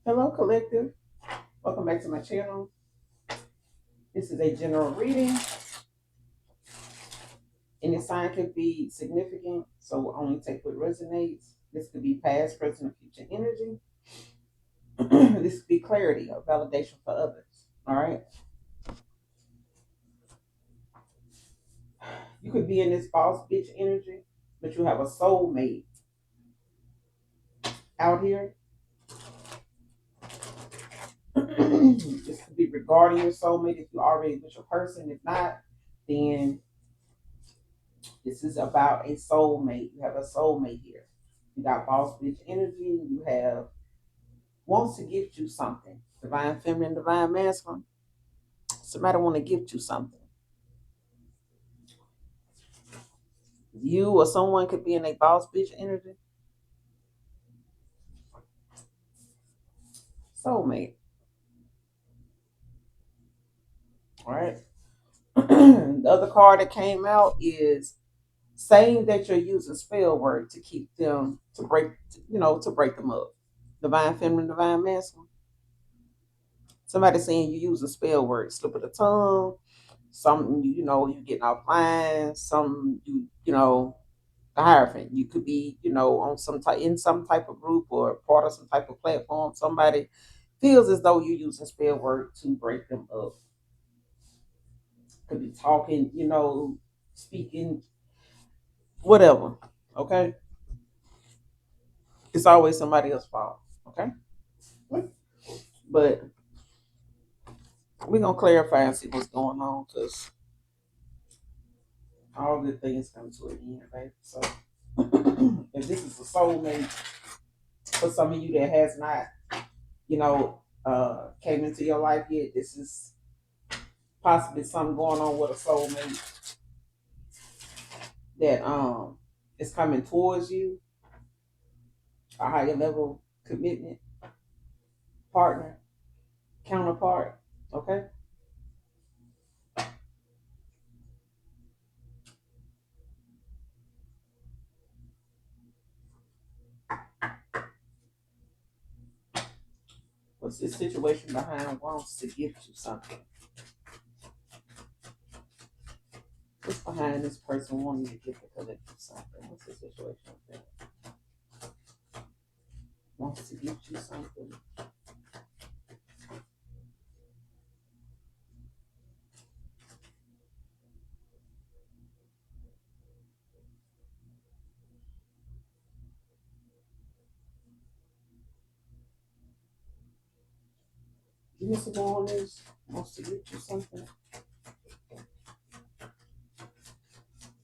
Hello, collective. Welcome back to my channel. This is a general reading. Any sign could be significant, so only take what resonates. This could be past, present, or future energy. This could be clarity or validation for others. All right. You could be in this boss bitch energy, but you have a soulmate out here. This could be regarding your soulmate if you're already with your person. If not, then this is about a soulmate. You have a soulmate here. You got boss bitch energy. You have wants to gift you something. Divine feminine, divine masculine. Somebody want to gift you something. You or someone could be in a boss bitch energy. Soulmate. All right. The other card that came out is saying that you're using spell word to keep them to break, to break them up. Divine feminine, divine masculine. Somebody saying you use a spell word, slip of the tongue, some you getting off line, some the Hierophant. You could be, on some type in some type of group or part of some type of platform. Somebody feels as though you're using spell word to break them up. Could be talking, speaking, whatever. Okay, it's always somebody else's fault. Okay, but we're gonna clarify and see what's going on because all good things come to an end, right? So if this is a soulmate for some of you that has not, came into your life yet, this is possibly something going on with a soulmate that is coming towards you, a higher level commitment partner, counterpart. Okay. What's this situation behind wants to gift you something? What's behind this person wanting to gift the collective something? What's the situation with that? Wants to gift you something. You need to go on this. Wants to gift you something.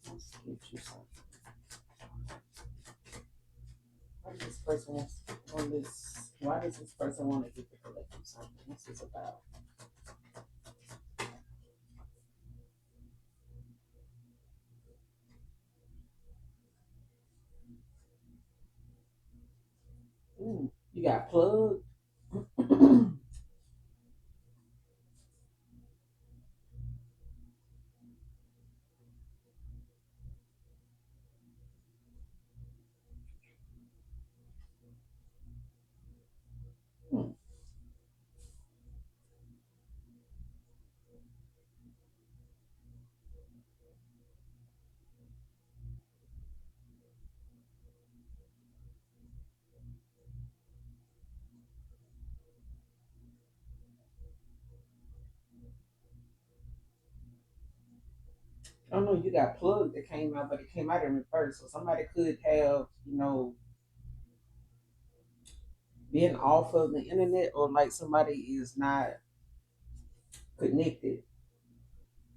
Wants to gift you something. Why does this person want this? Why does this person want to gift the collective something? What's this about? Ooh, you got plugged. Hmm. I don't know, you got plugged that came out, but it came out in reverse. So somebody could have, been off of the internet or like somebody is not connected,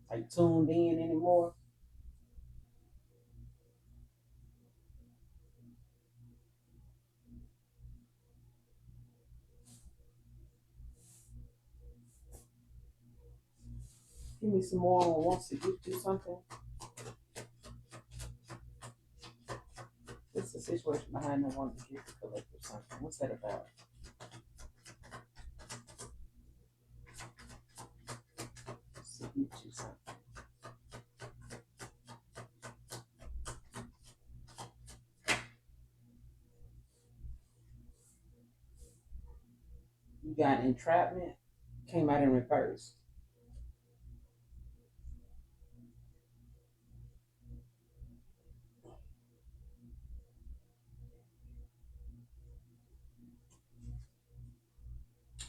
like tuned in anymore. Give me some more on wants to gift you something. What's the situation behind them wanting to gift the collective something? What's that about? To gift you something. You got entrapment, came out in reverse.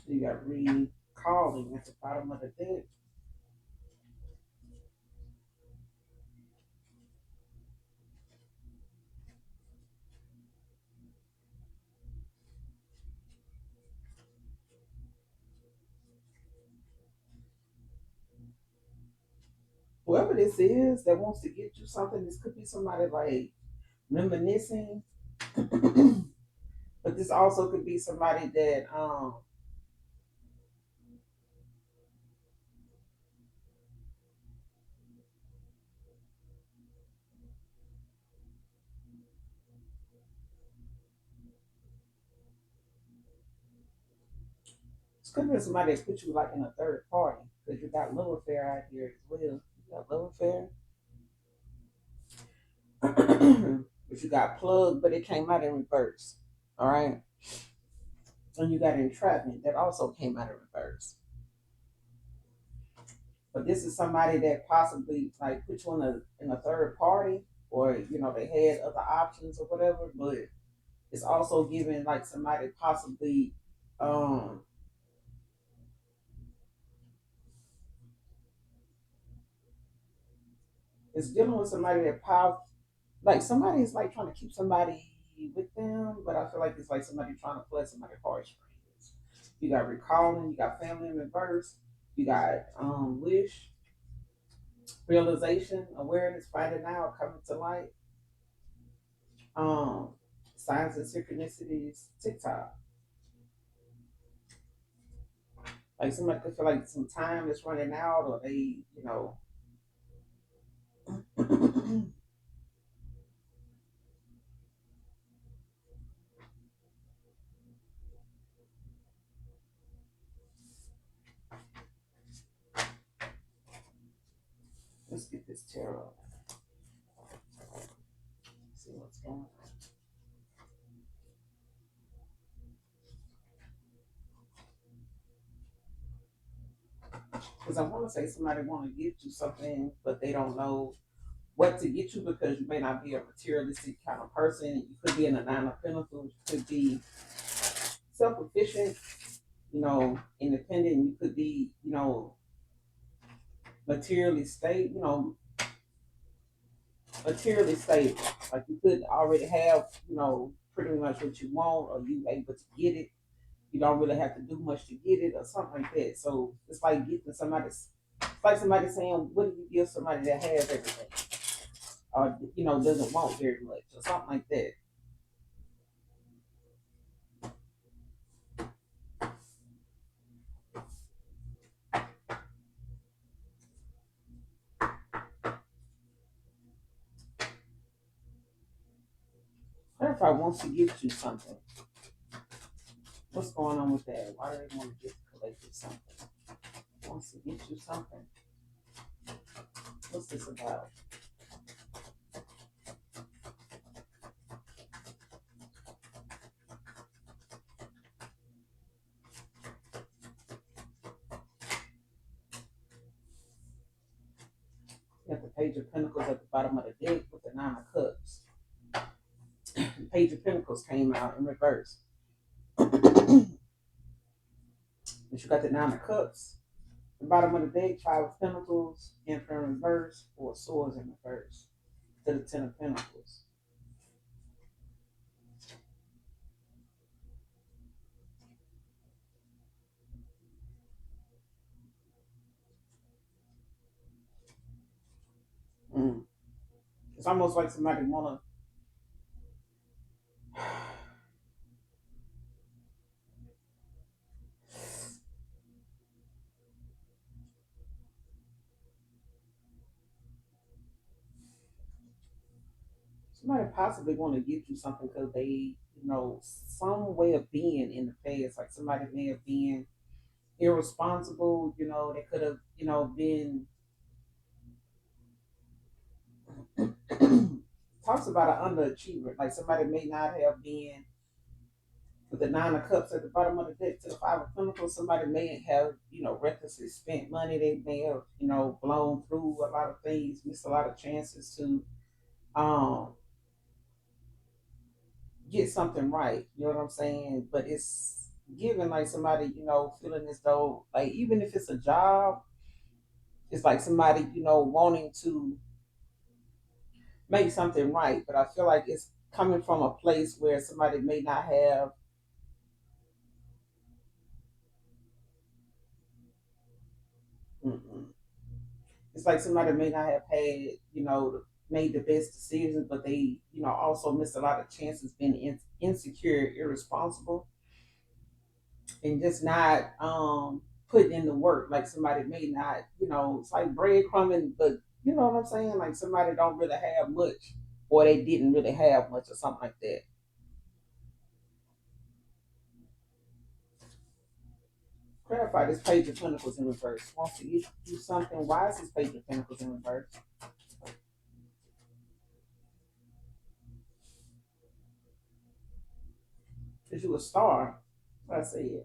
You got recalling at the bottom of the deck. Whoever this is that wants to get you something, this could be somebody like reminiscing, but this also could be somebody that this could be somebody that put you like in a third party because you got love affair out here as well. You got love affair, but you got plugged, but it came out in reverse. All right, and you got entrapment that also came out in reverse. But this is somebody that possibly like put you in a third party, or they had other options or whatever. But it's also giving like somebody possibly um it's dealing with somebody that like somebody is like trying to keep somebody with them, but I feel like it's like somebody trying to play somebody heartstrings. You got recalling, you got family in reverse, you got wish, realization, awareness, finding out, coming to light, um, signs and synchronicities, TikTok. Like somebody could feel like some time is running out, or let's get this tarot. See what's going on. Because I want to say somebody want to get you something, but they don't know what to get you because you may not be a materialistic kind of person. You could be in a nine of pentacles. You could be self-efficient, independent. You could be, materially stable, materially stable. Like you could already have, pretty much what you want, or you able to get it. You don't really have to do much to get it, or something like that. So it's like getting somebody's. It's like somebody saying, "What do you give somebody that has everything, or doesn't want very much, or something like that?" Clarify wants to give you something. What's going on with that? Why do they want to give the collective something? Wants to get you something. What's this about? You have the Page of Pentacles at the bottom of the deck with the Nine of Cups. The Page of Pentacles came out in reverse. But you got the Nine of Cups. The bottom of the deck, Five of Pentacles, Emperor in reverse, Four of Swords in reverse. To the Ten of Pentacles. Mm. It's almost like somebody possibly want to get you something because they, some way of being in the past. Like somebody may have been irresponsible. They could have, been talks about an underachiever. Like somebody may not have been With the Nine of Cups at the bottom of the deck to the Five of Pentacles, somebody may have, recklessly spent money. They may have, blown through a lot of things, missed a lot of chances to um get something right. You know what I'm saying? But it's given like somebody, feeling as though like even if it's a job, it's like somebody, wanting to make something right. But I feel like it's coming from a place where somebody may not have. Mm-mm. It's like somebody may not have had, made the best decisions, but they, also missed a lot of chances, being insecure, irresponsible, and just not putting in the work. Like somebody may not, it's like breadcrumbing, but you know what I'm saying? Like somebody don't really have much, or they didn't really have much, or something like that. Clarify this Page of Pentacles in reverse. Wants to do something. Why is this Page of Pentacles in reverse? Because you a star. What I said.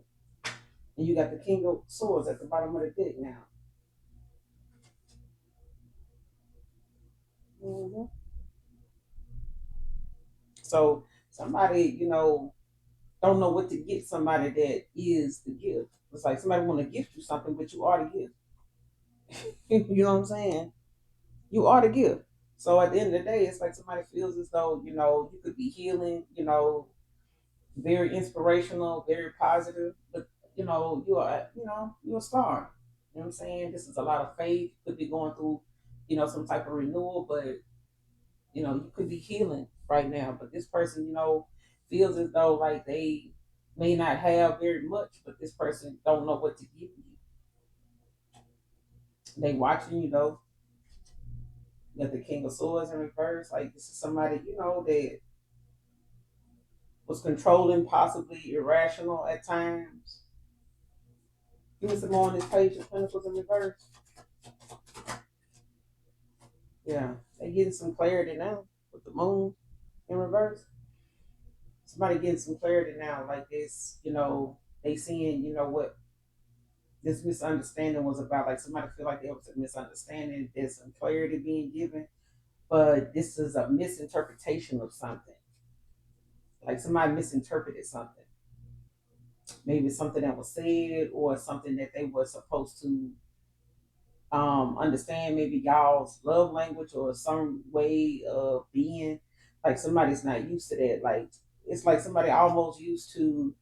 And you got the King of Swords at the bottom of the deck now. Hmm. So somebody, don't know what to get somebody that is the gift. It's like somebody want to gift you something, but you are the gift. You know what I'm saying? You are the gift. So at the end of the day, it's like somebody feels as though, you could be healing, very inspirational, very positive, but you're a star. You know what I'm saying? This is a lot of faith. Could be going through, some type of renewal, but you could be healing right now. But this person, feels as though like they may not have very much, but this person don't know what to give you. They watching, you got the King of Swords in reverse. Like this is somebody, that was controlling, possibly irrational at times. Give me some more on this Page of Pentacles in reverse. Yeah, they getting some clarity now with the Moon in reverse. Somebody getting some clarity now, like this. They seeing, what this misunderstanding was about. Like somebody feel like there was a misunderstanding. There's some clarity being given, but this is a misinterpretation of something. Like somebody misinterpreted something. Maybe something that was said or something that they were supposed to understand. Maybe y'all's love language or some way of being. Like somebody's not used to that. Like it's like somebody almost used to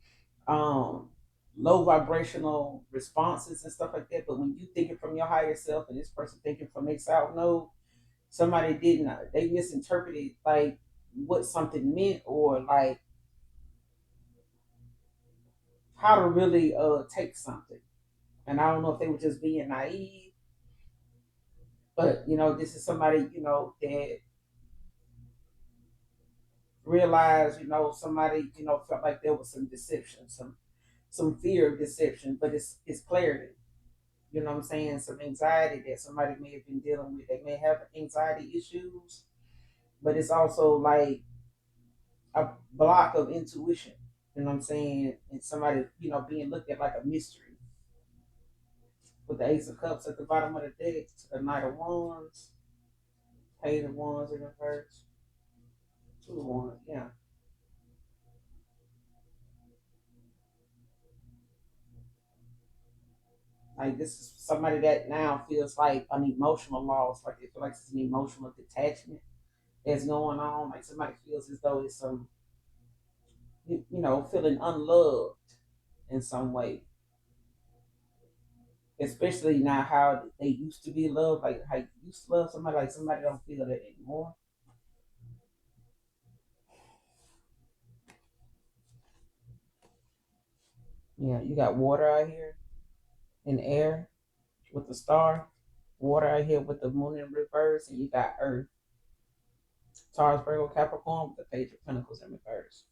um low vibrational responses and stuff like that. But when you thinking from your higher self and this person thinking from their south node, somebody didn't they misinterpreted like what something meant, or like how to really take something. And I don't know if they were just being naive, but this is somebody, that realized, somebody, felt like there was some deception, some fear of deception, but it's clarity. You know what I'm saying? Some anxiety that somebody may have been dealing with. They may have anxiety issues, but it's also like a block of intuition. You know what I'm saying? And somebody, being looked at like a mystery. With the Ace of Cups at the bottom of the deck, to the Knight of Wands, Page of Wands in reverse, Two of Wands, yeah. Like this is somebody that now feels like an emotional loss, like they feel like it's an emotional detachment that's going on. Like somebody feels as though it's some, feeling unloved in some way, especially now how they used to be loved, like how you used to love somebody, like somebody don't feel that anymore. Yeah, you got water out here and air with the star, water out here with the moon in reverse, and you got earth, Taurus, Virgo, Capricorn with the Page of Pentacles in reverse.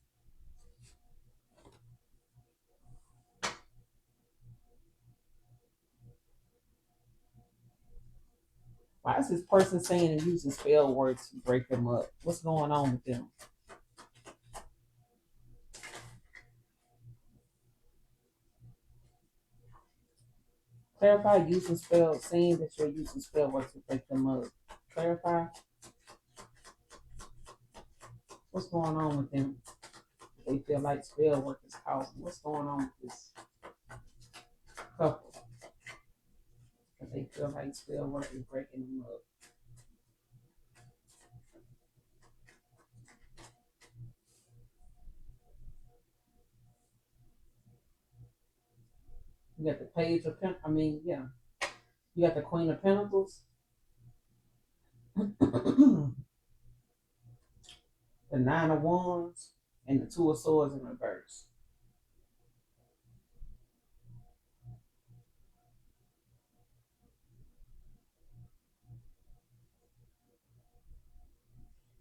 Why is this person saying and using spell words to break them up? What's going on with them? Clarify using spell, saying that you're using spell work to break them up. Clarify what's going on with them. They feel like spell work is causing. What's going on with this couple? Because they feel like spell work is breaking them up. You got the page of I mean, yeah. You got the Queen of Pentacles, the Nine of Wands, and the Two of Swords in reverse.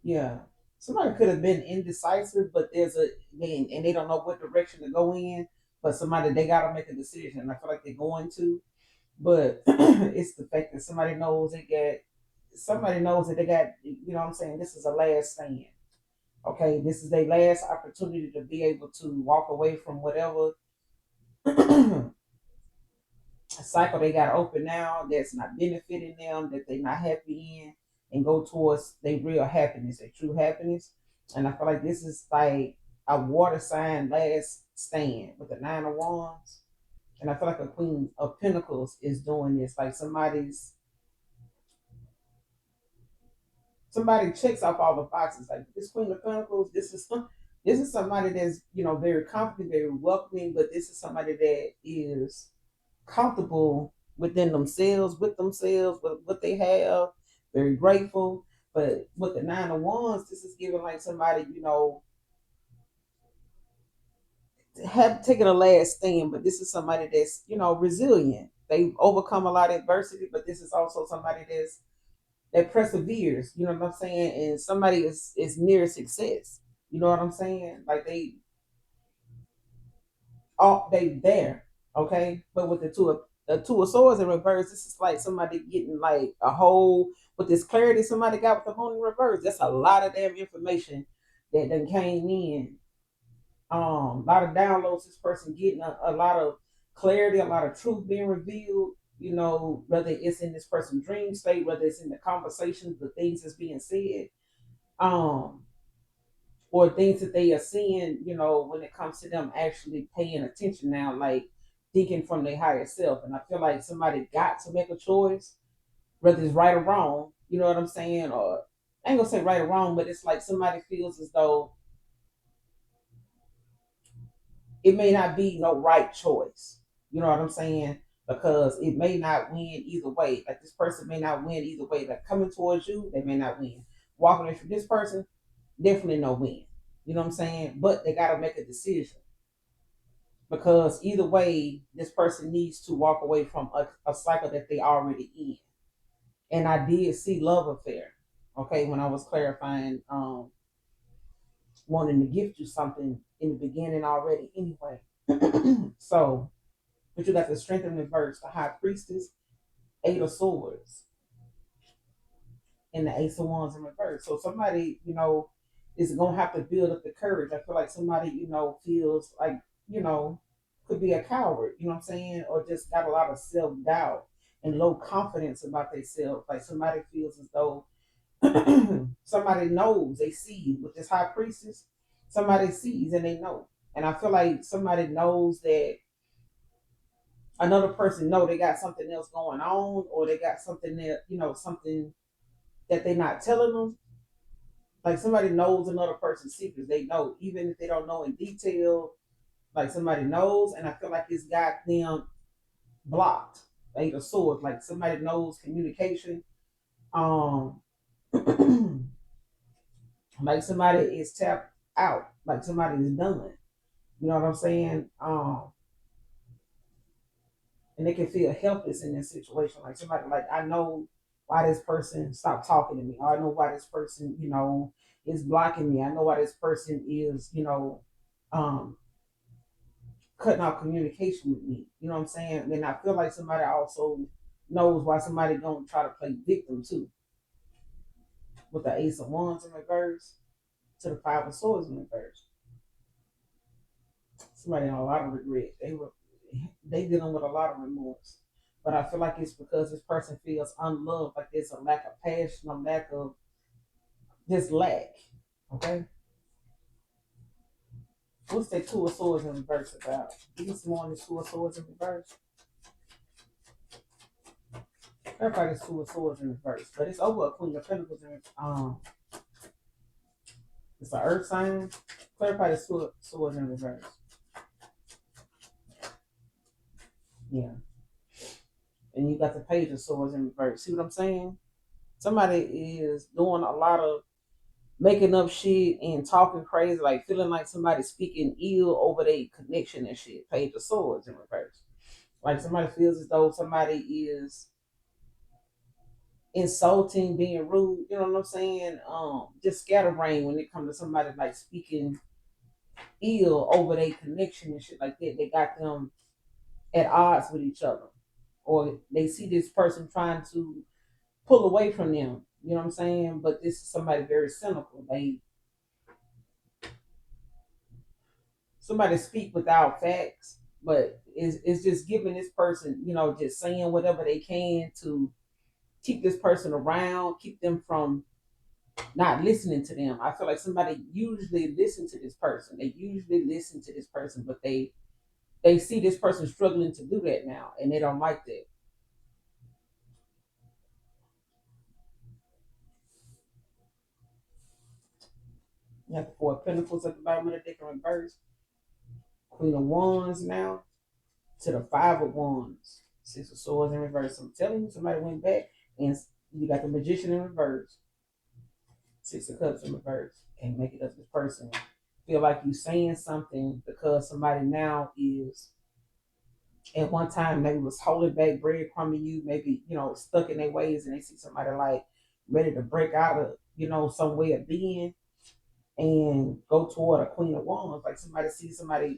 Yeah. Somebody could have been indecisive, but and they don't know what direction to go in. But somebody they gotta make a decision. I feel like they're going to, but it's the fact that somebody knows that they got, you know what I'm saying, this is a last stand. Okay, this is their last opportunity to be able to walk away from whatever cycle they got open now that's not benefiting them, that they're not happy in, and go towards their real happiness, their true happiness. And I feel like this is like a water sign last stand with the Nine of Wands. And I feel like a Queen of Pentacles is doing this. Like somebody checks off all the boxes. Like this Queen of Pentacles, this is somebody that's, very confident, very welcoming, but this is somebody that is comfortable within themselves, with what they have, very grateful. But with the Nine of Wands, this is giving like somebody, have taken a last stand, but this is somebody that's, resilient. They've overcome a lot of adversity, but this is also somebody that perseveres, you know what I'm saying? And somebody is near success. You know what I'm saying? Like they there, okay? But with the two of swords in reverse, this is like somebody getting like a whole with this clarity somebody got with the moon in reverse. That's a lot of damn information that then came in. A lot of downloads, this person getting a lot of clarity, a lot of truth being revealed, whether it's in this person's dream state, whether it's in the conversations, the things that's being said, um, or things that they are seeing, when it comes to them actually paying attention now, like thinking from their higher self. And I feel like somebody got to make a choice, whether it's right or wrong, you know what I'm saying? Or I ain't gonna say right or wrong, but it's like somebody feels as though it may not be no right choice. You know what I'm saying? Because it may not win either way. Like this person may not win either way. Like coming towards you, they may not win. Walking away from this person, definitely no win. You know what I'm saying? But they gotta make a decision because either way, this person needs to walk away from a cycle that they already in. And I did see love affair. Okay, when I was clarifying, wanting to gift you something in the beginning already. Anyway, so but you got the strength in reverse, the high priestess, eight of swords, and the ace of wands in reverse. So somebody, is gonna have to build up the courage. I feel like somebody, feels like, you know, could be a coward, you know what I'm saying? Or just got a lot of self-doubt and low confidence about themselves. Like somebody feels as though somebody knows, they see with this high priestess, somebody sees and they know. And I feel like somebody knows that another person know they got something else going on, or they got something that, something that they're not telling them. Like somebody knows another person's secrets. They know, even if they don't know in detail, like somebody knows, and I feel like it's got them blocked. Eight of swords, like somebody knows communication. Um like somebody is tapped out, like somebody is done. You know what I'm saying? And they can feel helpless in this situation. Like somebody, like I know why this person stopped talking to me, or I know why this person, is blocking me. I know why this person is, um, cutting off communication with me. You know what I'm saying? And I feel like somebody also knows why somebody gonna try to play victim too, with the Ace of Wands in reverse to the Five of Swords in reverse. Somebody had a lot of regret. They dealing with a lot of remorse. But I feel like it's because this person feels unloved, like there's a lack of passion, a lack of just lack. Okay. What's that two of swords in reverse about? Give me some more on this two of swords in reverse. Everybody's two of swords in reverse, but it's over a queen of pentacles in it's an earth sign. Clarify the swords in reverse. Yeah. And you got the page of swords in reverse. See what I'm saying? Somebody is doing a lot of making up shit and talking crazy, like feeling like somebody's speaking ill over their connection and shit. Page of swords in reverse. Like somebody feels as though somebody is insulting, being rude, you know what I'm saying? Just scatterbrain when it comes to somebody like speaking ill over their connection and shit like that. They got them at odds with each other. Or they see this person trying to pull away from them. You know what I'm saying? But this is somebody very cynical. They somebody speak without facts, but it's just giving this person, just saying whatever they can to keep this person around, keep them from not listening to them. I feel like somebody usually listen to this person. They usually listen to this person, but they see this person struggling to do that now, and they don't like that. You have the Four of Pentacles at the bottom of the deck in reverse. Queen of Wands now to the Five of Wands. Six of Swords in reverse. I'm telling you, somebody went back, and you got the Magician in reverse. Six of Cups in reverse. Can't make it up this person. Feel like you saying something because somebody now is at one time maybe was holding back breadcrumbing you, maybe, stuck in their ways, and they see somebody like ready to break out of, some way of being and go toward a Queen of Wands. Like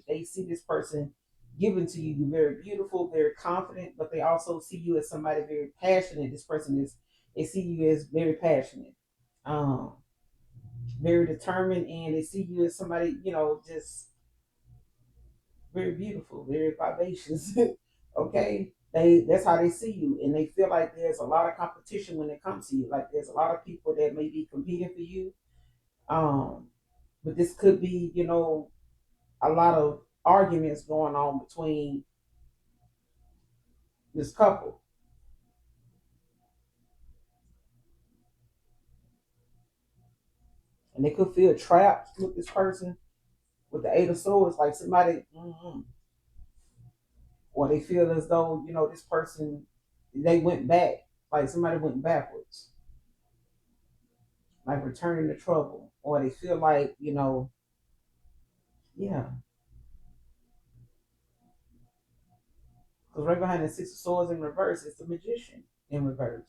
they see this person giving to you, very beautiful, very confident, but they also see you as somebody very passionate. They see you as very passionate, um, very determined, and they see you as somebody, just very beautiful, very vivacious. Okay. That's how they see you, and they feel like there's a lot of competition when it comes to you. Like there's a lot of people that may be competing for you. Um, but this could be, a lot of arguments going on between this couple. And they could feel trapped with this person with the Eight of Swords, like somebody, or they feel as though, this person, they went back, like somebody went backwards, like returning to trouble, or they feel like, yeah, because right behind the Six of Swords in reverse is the Magician in reverse.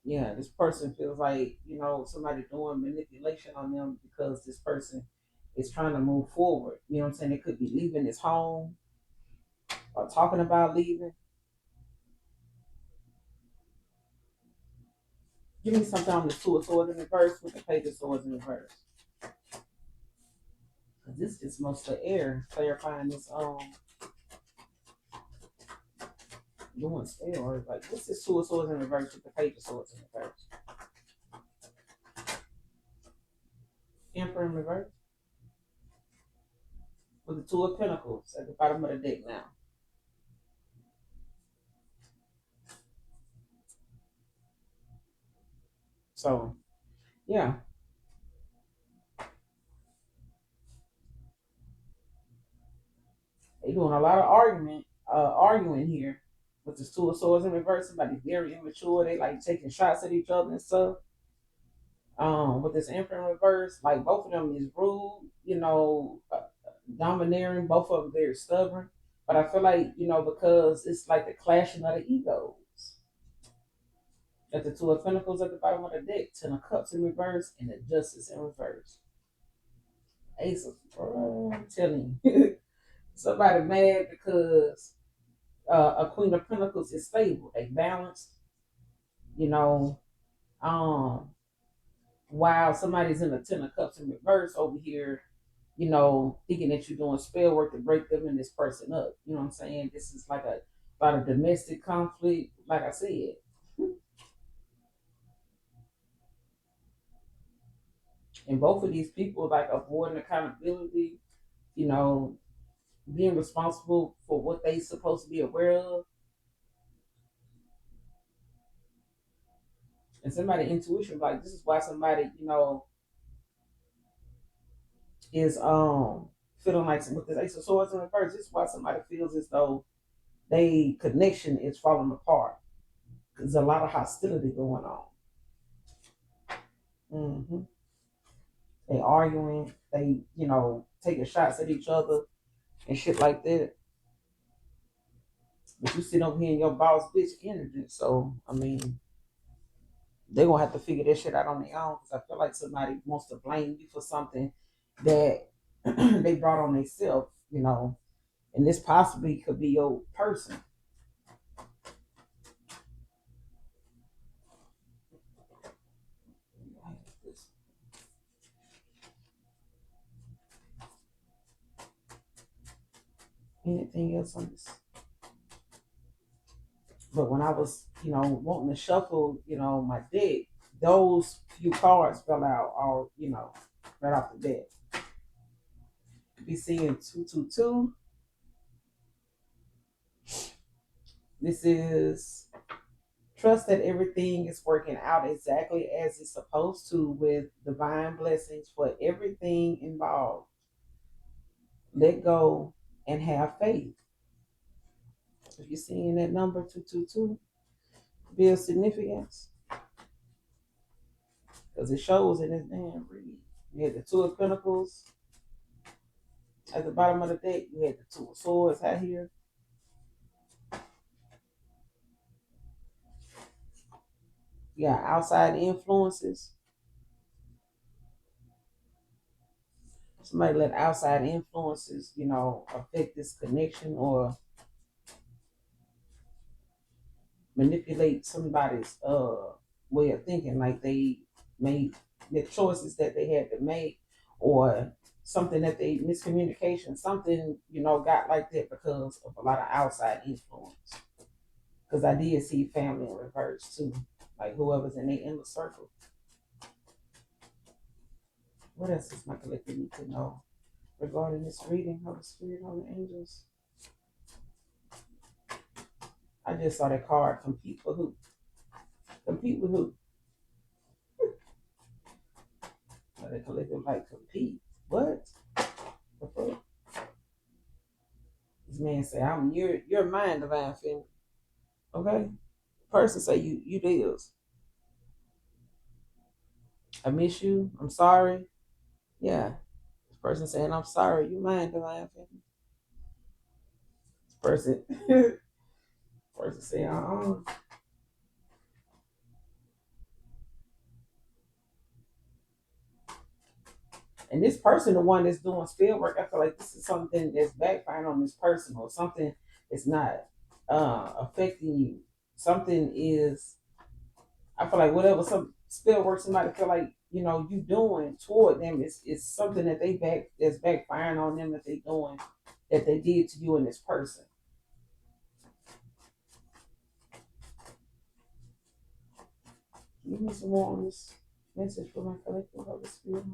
Yeah, this person feels like, somebody doing manipulation on them because this person is trying to move forward. You know what I'm saying? They could be leaving this home or talking about leaving. Give me something on the Two of Swords in reverse with the Page of Swords in reverse. Because this is mostly air, clarifying this doing spell or like what's this Two of Swords in reverse with the Page of Swords in reverse? Emperor in reverse with the Two of Pentacles at the bottom of the deck now. So yeah, they doing a lot of arguing here with the Two of Swords in reverse. Somebody very immature. They like taking shots at each other and stuff. With this Emperor in reverse, like both of them is rude, domineering. Both of them very stubborn. But I feel like, because it's like the clashing of the egos. Got the Two of Pentacles at the bottom of the deck, Ten of Cups in reverse, and the Justice in reverse. Ace of, I'm telling you, somebody mad because a Queen of Pentacles is stable. They balanced, you know. Um, while somebody's in a Ten of Cups in reverse over here, thinking that you're doing spell work to break them and this person up. You know what I'm saying? This is like a about a domestic conflict, like I said. And both of these people like avoiding accountability, you know, being responsible for what they supposed to be aware of. And somebody intuition, like this is why somebody, is feeling like with this Ace of Swords in the first, this is why somebody feels as though they connection is falling apart. There's a lot of hostility going on. Hmm. They arguing, they, taking shots at each other and shit like that. But you sit over here in your boss bitch energy. So I mean, they're gonna have to figure that shit out on their own because I feel like somebody wants to blame you for something that they brought on themselves, and this possibly could be your person. Anything else on this? But when I was, wanting to shuffle, my deck, those few cards fell out all, right off the bat. Be seeing 222. This is trust that everything is working out exactly as it's supposed to with divine blessings for everything involved. Let go and have faith. If you're seeing that number 222, build significance because it shows in this damn read. You had the Two of Pentacles at the bottom of the deck. You had the Two of Swords out here. You got outside influences. Somebody let outside influences, affect this connection or manipulate somebody's way of thinking, like they made the choices that they had to make, or something that they miscommunication, something got like that because of a lot of outside influence. Because I did see family in reverse too, like whoever's in their inner circle. What else does my collective need to know regarding this reading? Holy Spirit, Holy Angels. I just saw that card. Compete for who? Compete with who? The collective like compete. What? The fuck? This man say, "I'm your mind, divine feminine." Okay. Person say, "You deals. I miss you. I'm sorry." Yeah. This person saying, "I'm sorry. You mind, divine feminine." This person, person saying, And this person, the one that's doing field work, I feel like this is something that's backfiring on this person, or something that's not affecting you. Something is, I feel like whatever some spell work somebody feel like you doing toward them is something that that's backfiring on them, that they doing, that they did to you and this person. Give me some more on this message for my collective Holy Spirit.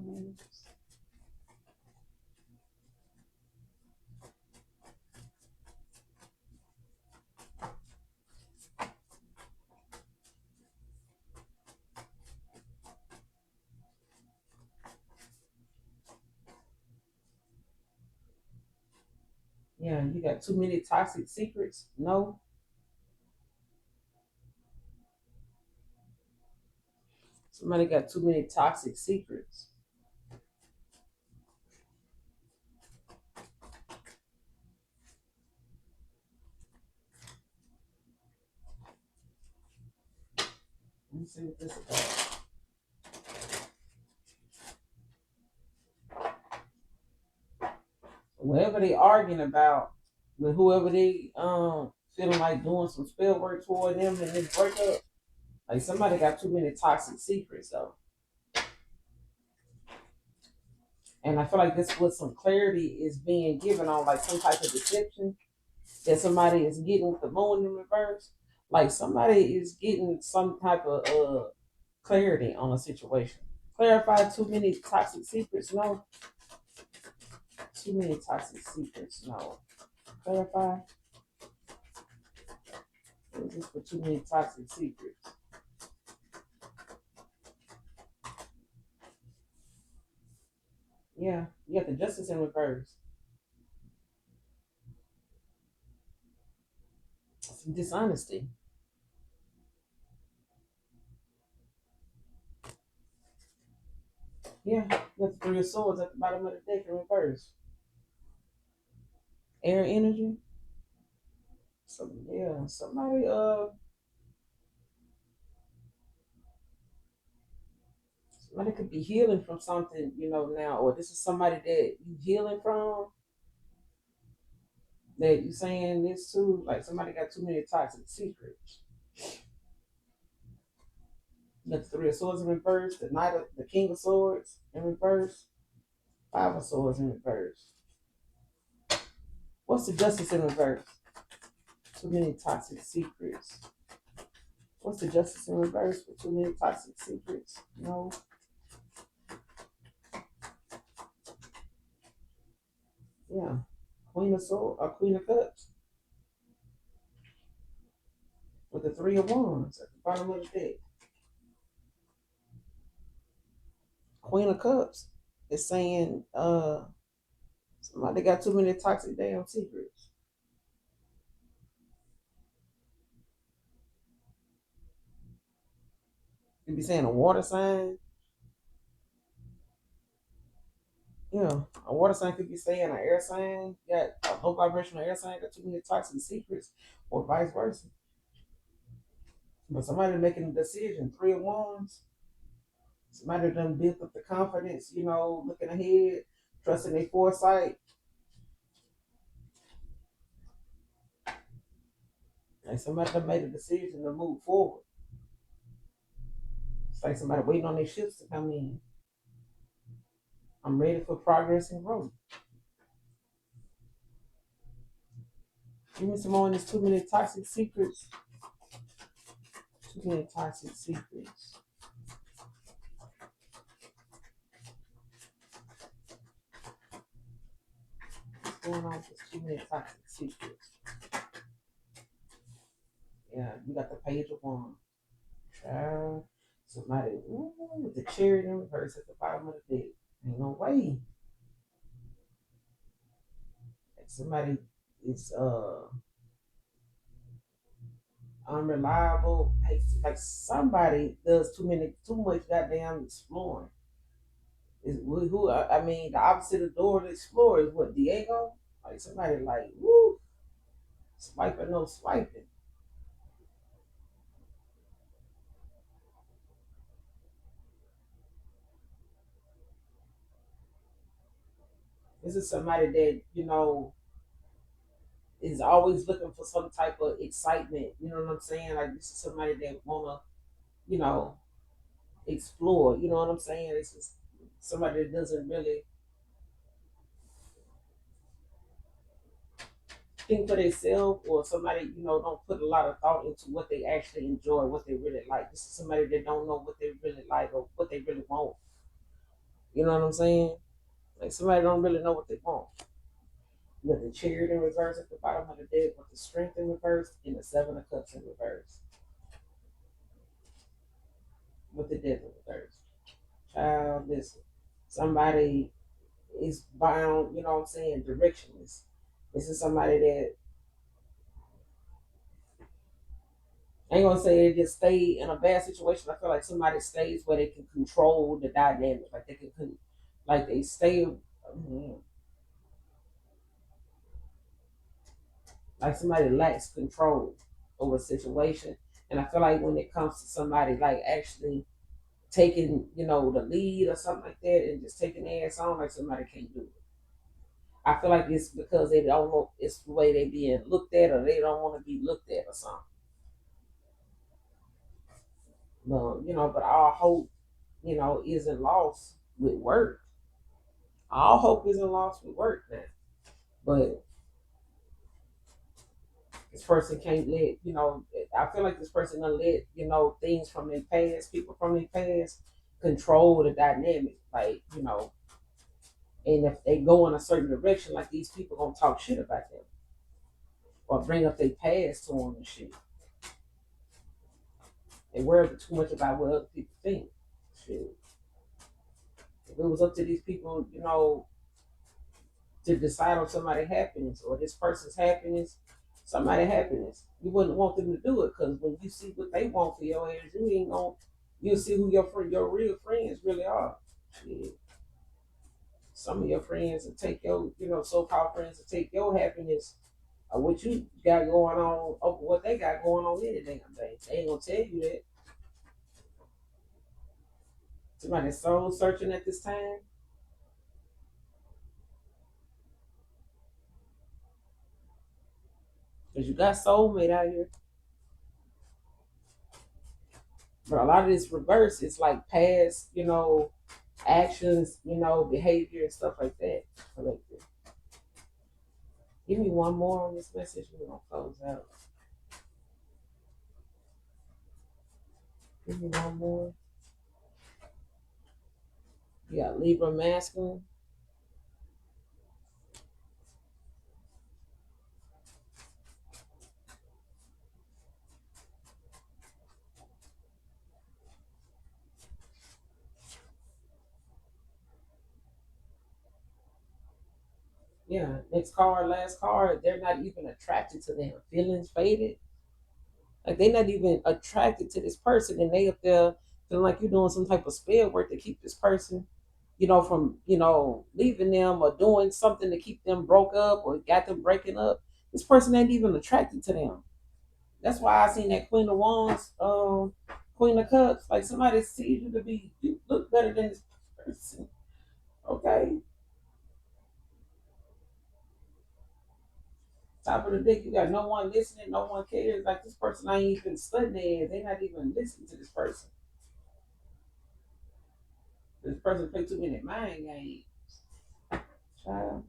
Yeah, you got too many toxic secrets. No, somebody got too many toxic secrets. Let me see what this is about. Whatever they arguing about with whoever they feeling like doing some spell work toward them and then break up. Like somebody got too many toxic secrets though. And I feel like this with some clarity is being given on like some type of deception that somebody is getting with the moon in reverse. Like somebody is getting some type of clarity on a situation. Clarify too many toxic secrets. No, too many toxic secrets. No. Clarify. Is this for too many toxic secrets? Yeah, you got the justice in reverse. Some dishonesty. Yeah, you got the three of swords at the bottom of the deck in reverse. Air energy. So yeah, somebody could be healing from something, now, or this is somebody that you healing from that you saying this to, like somebody got too many toxic secrets. You got the three of swords in reverse, the king of swords in reverse, five of swords in reverse. What's the justice in reverse? Too many toxic secrets. What's the justice in reverse for too many toxic secrets? No. Yeah. Queen of cups with the three of wands at the bottom of the deck. Queen of cups is saying somebody got too many toxic damn secrets. You be saying a water sign. Yeah, a water sign could be saying an air sign got a low vibrational air sign got too many toxic secrets, or vice versa. But somebody making a decision, three of wands, somebody done built up the confidence, looking ahead, trusting their foresight. Like somebody done made a decision to move forward. It's like somebody waiting on their ships to come in. I'm ready for progress and growth. Give me some more on this too many toxic secrets. Too many toxic secrets. What's going on with this too many toxic secrets? Yeah, you got the page of wands. Child, somebody with the chariot in reverse at the bottom of the deck. Ain't no way. Like somebody is unreliable. Like somebody does too much goddamn exploring. Is who I mean the opposite of door to explore is what Diego? Like somebody like woo swiping no swiping. This is somebody that, is always looking for some type of excitement. You know what I'm saying? Like this is somebody that wanna, you know, explore. You know what I'm saying? It's just somebody that doesn't really think for themselves, or somebody, don't put a lot of thought into what they actually enjoy, what they really like. This is somebody that don't know what they really like or what they really want. You know what I'm saying? Like somebody don't really know what they want. You got the chariot in reverse at the bottom of the deck with the strength in reverse and the seven of cups in reverse with the death in reverse. Child, listen. Somebody is bound, you know what I'm saying, directionless. This is somebody that I ain't gonna say they just stay in a bad situation. I feel like somebody stays where they can control the dynamic, like they can, like they stay, like somebody lacks control over a situation. And I feel like when it comes to somebody like actually taking, the lead or something like that, and just taking their ass on, like somebody can't do it. I feel like it's because they don't know it's the way they being looked at, or they don't want to be looked at or something. But all hope, isn't lost with work. All hope isn't lost with work now. But this person can't let, I feel like this person gonna let, things from their past, people from their past control the dynamic. Like, and if they go in a certain direction, like these people gonna talk shit about them or bring up their past to them and shit. They worry too much about what other people think. Shit. If it was up to these people, to decide on somebody's happiness or this person's happiness, somebody's happiness, you wouldn't want them to do it because when you see what they want for your ass, you ain't gonna. You'll see who your real friends really are. Shit. Some of your friends will take your, so-called friends will take your happiness or what you got going on over what they got going on any damn day. They ain't gonna tell you that. Somebody's soul searching at this time. Because you got soulmate out here. But a lot of this reverse, it's like past, actions, behavior and stuff like that. Collective. Give me one more on this message. We're gonna close out. Give me one more. You got Libra masculine. Yeah. Next card, last card. They're not even attracted to them. Feelings faded. Like they're not even attracted to this person, and they up there feeling like you're doing some type of spell work to keep this person, from leaving them or doing something to keep them broke up or got them breaking up. This person ain't even attracted to them. That's why I seen that Queen of Wands, Queen of Cups. Like somebody sees you to be, you look better than this person. Okay, top of the deck, you got no one listening, no one cares. Like this person ain't even studying. They not even listening to this person. This person play too many mind games. Child,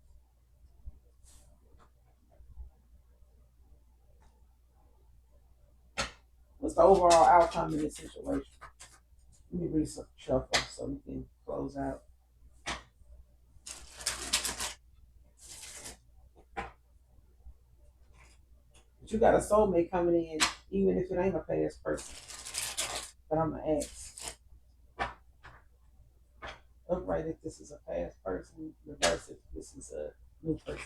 what's the overall outcome in this situation? Let me read some shuffle so we can close out. But you got a soulmate coming in, even if it ain't a past person. But I'm gonna ask. Upright if this is a past person, reverse if this is a new person.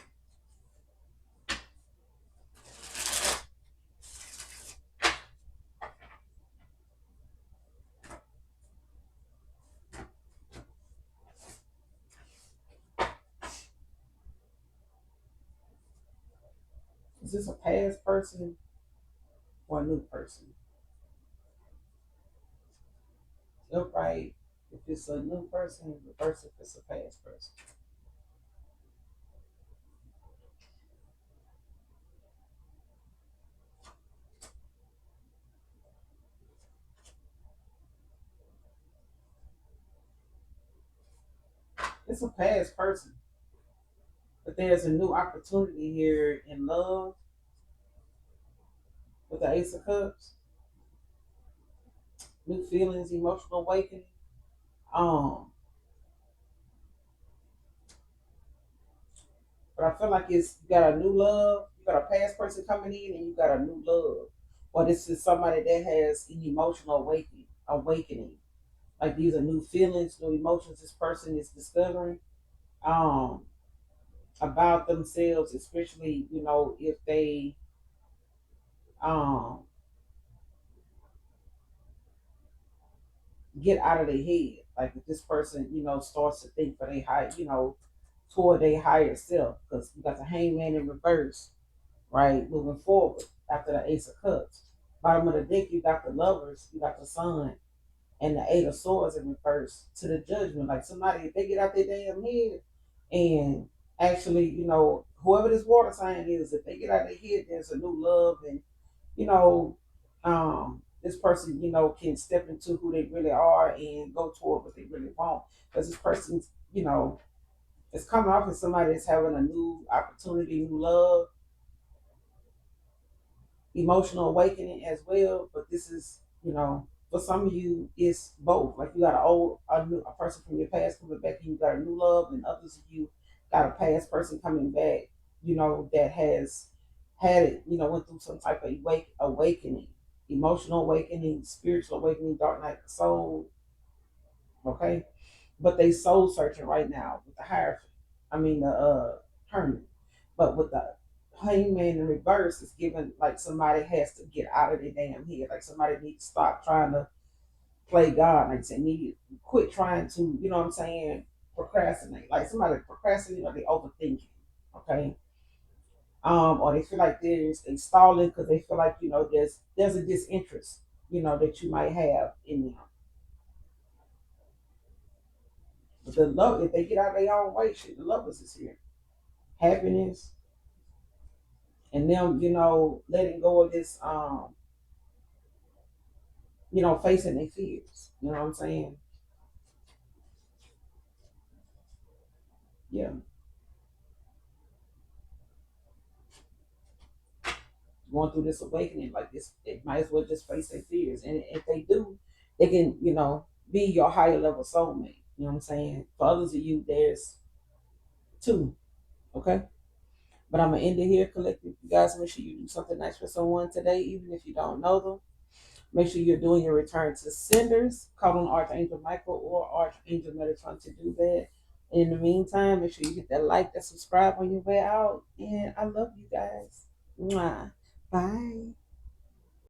Is this a past person or a new person? Upright if it's a new person, reverse if it's a past person. It's a past person, but there's a new opportunity here in love with the Ace of Cups. New feelings, emotional awakening. Um, but I feel like it's you got a new love, you got a past person coming in, and you got a new love. Or this is somebody that has an emotional awakening. Like these are new feelings, new emotions this person is discovering um about themselves, especially, if they um get out of their head. Like if this person, starts to think for they high, toward their higher self. Because you got the hangman in reverse, right? Moving forward after the Ace of Cups. Bottom of the deck, you got the lovers, you got the sun, and the Eight of Swords in reverse to the judgment. Like somebody, if they get out their damn head and actually, whoever this water sign is, if they get out their head, there's a new love and, you know, this person, can step into who they really are and go toward what they really want. Because this person's, It's coming off as somebody that's having a new opportunity, new love, emotional awakening as well. But this is, for some of you, it's both. Like you got a person from your past coming back, and you got a new love, and others of you got a past person coming back, that has had it, went through some type of awakening, emotional awakening, spiritual awakening, dark night of the soul. Okay, but they soul searching right now with the hierophant. I mean the hermit, but with the hangman in reverse, it's given like somebody has to get out of their damn head. Like somebody needs to stop trying to play God. Like they need to quit trying to, you know what I'm saying, procrastinate. Like somebody procrastinate or they overthinking. Okay. Or they feel like they stalling because they feel like there's a disinterest that you might have in them. But the love, if they get out of their own way, shit, the lovers is here. Happiness and them, letting go of this, facing their fears. You know what I'm saying? Yeah, going through this awakening like this, they might as well just face their fears. And if they do, they can, be your higher level soulmate. You know what I'm saying? For others of you, there's two. Okay. But I'm gonna end it here, collective. You guys, make sure you do something nice for someone today, even if you don't know them. Make sure you're doing your return to senders. Call on Archangel Michael or Archangel Metatron to do that. In the meantime, make sure you hit that like, that subscribe on your way out. And I love you guys. Mwah. Bye.